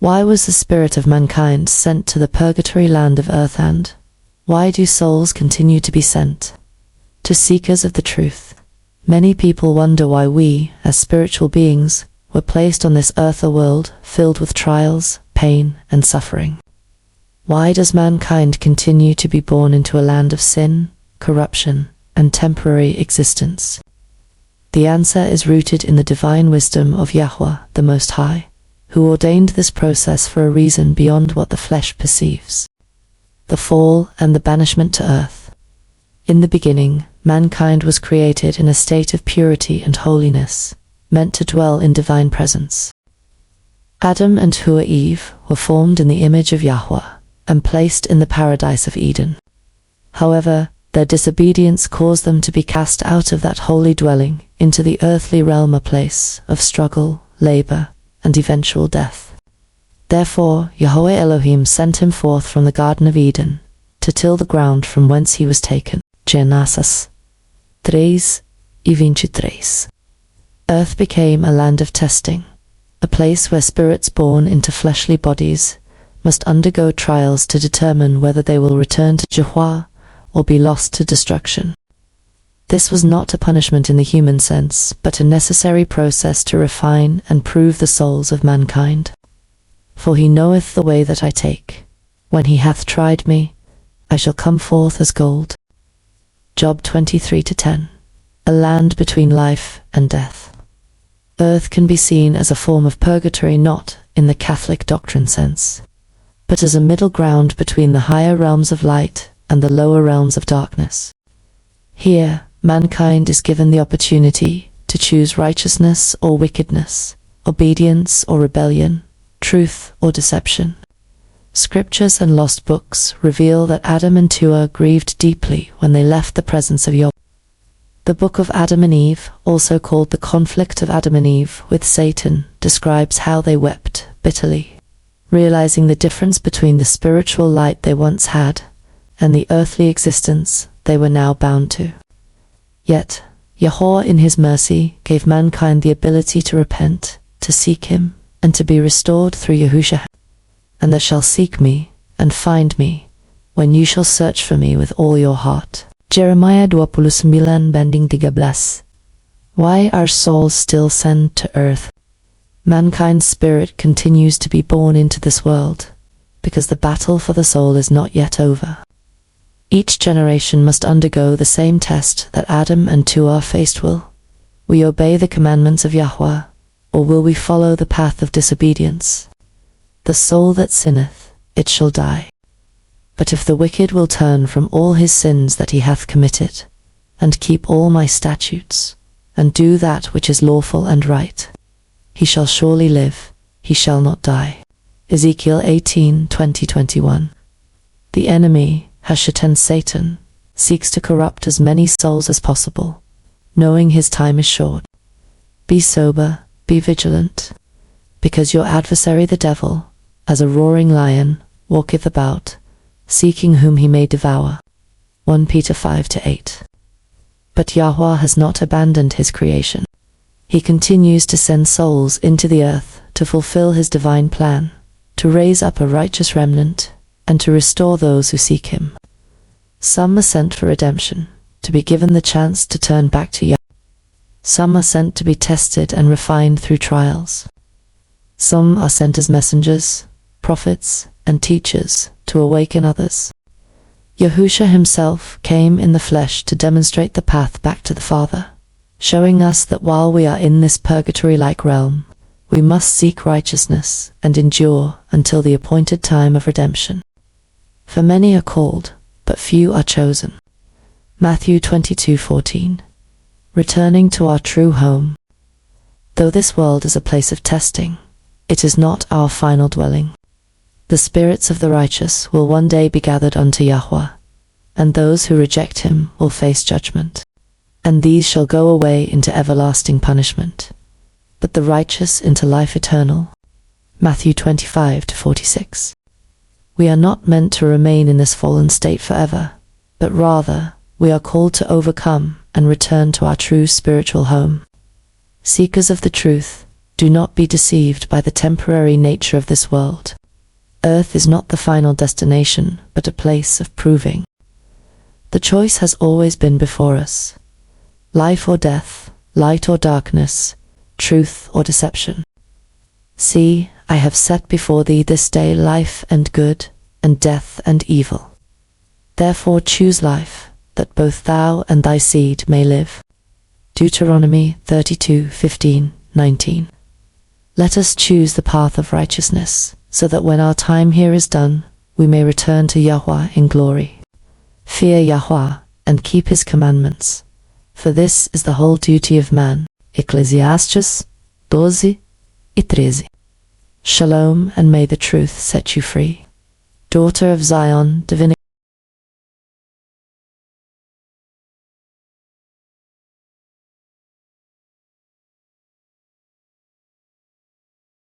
Why was the spirit of mankind sent to the purgatory land of earth, and why do souls continue to be sent? To seekers of the truth. Many people wonder why we, as spiritual beings, were placed on this earth, a world filled with trials, pain, and suffering. Why does mankind continue to be born into a land of sin, corruption, and temporary existence? The answer is rooted in the divine wisdom of Yahuah, the Most High, who ordained this process for a reason beyond what the flesh perceives. The fall and the banishment to earth. In the beginning, mankind was created in a state of purity and holiness, meant to dwell in divine presence. Adam and Eve were formed in the image of Yahuah and placed in the paradise of Eden. However, their disobedience caused them to be cast out of that holy dwelling into the earthly realm, a place of struggle, labor, and eventual death. Therefore, Yahuah Elohim sent him forth from the Garden of Eden to till the ground from whence he was taken. Genesis 3:23. Earth became a land of testing, a place where spirits born into fleshly bodies must undergo trials to determine whether they will return to Yahuah or be lost to destruction. This was not a punishment in the human sense, but a necessary process to refine and prove the souls of mankind. For he knoweth the way that I take. When he hath tried me, I shall come forth as gold. Job 23:10. A land between life and death. Earth can be seen as a form of purgatory, not in the Catholic doctrine sense, but as a middle ground between the higher realms of light and the lower realms of darkness. Here, mankind is given the opportunity to choose righteousness or wickedness, obedience or rebellion, truth or deception. Scriptures and lost books reveal that Adam and Yahuah grieved deeply when they left the presence of Yahuah. The Book of Adam and Eve, also called the Conflict of Adam and Eve with Satan, describes how they wept bitterly, realizing the difference between the spiritual light they once had and the earthly existence they were now bound to. Yet, Yahuah in his mercy gave mankind the ability to repent, to seek him, and to be restored through Yahushua. And they shall seek me and find me when you shall search for me with all your heart. Jeremiah 29:13. Why are souls still sent to earth? Mankind's spirit continues to be born into this world because the battle for the soul is not yet over. Each generation must undergo the same test that Adam and Yahuah faced. Will we obey the commandments of Yahuah, or will we follow the path of disobedience? The soul that sinneth, it shall die. But if the wicked will turn from all his sins that he hath committed, and keep all my statutes, and do that which is lawful and right, he shall surely live, he shall not die. Ezekiel 18:20-21. The enemy, Hashatan Satan, seeks to corrupt as many souls as possible, knowing his time is short. Be sober, be vigilant, because your adversary the devil, as a roaring lion, walketh about, seeking whom he may devour. 1 Peter 5:8. But Yahuah has not abandoned his creation. He continues to send souls into the earth to fulfill his divine plan, to raise up a righteous remnant, and to restore those who seek him. Some are sent for redemption, to be given the chance to turn back to Yahuah. Some are sent to be tested and refined through trials. Some are sent as messengers, prophets, and teachers to awaken others. Yahushua himself came in the flesh to demonstrate the path back to the Father, showing us that while we are in this purgatory-like realm, we must seek righteousness and endure until the appointed time of redemption. For many are called, but few are chosen. Matthew 22:14. Returning to our true home. Though this world is a place of testing, it is not our final dwelling. The spirits of the righteous will one day be gathered unto Yahuah, and those who reject him will face judgment. And these shall go away into everlasting punishment, but the righteous into life eternal. Matthew 25:46. We are not meant to remain in this fallen state forever, but rather we are called to overcome and return to our true spiritual home. Seekers of the truth, Do not be deceived by the temporary nature of this world. Earth is not the final destination, but a place of proving. The choice has always been before us. Life or death, light or darkness, truth or deception. See, I have set before thee this day life and good, and death and evil. Therefore choose life, that both thou and thy seed may live. Deuteronomy 32:15-19. Let us choose the path of righteousness, so that when our time here is done, we may return to Yahuah in glory. Fear Yahuah, and keep his commandments, for this is the whole duty of man. Ecclesiastes 12:13. Shalom, and may the truth set you free. Daughter of Zion, divinity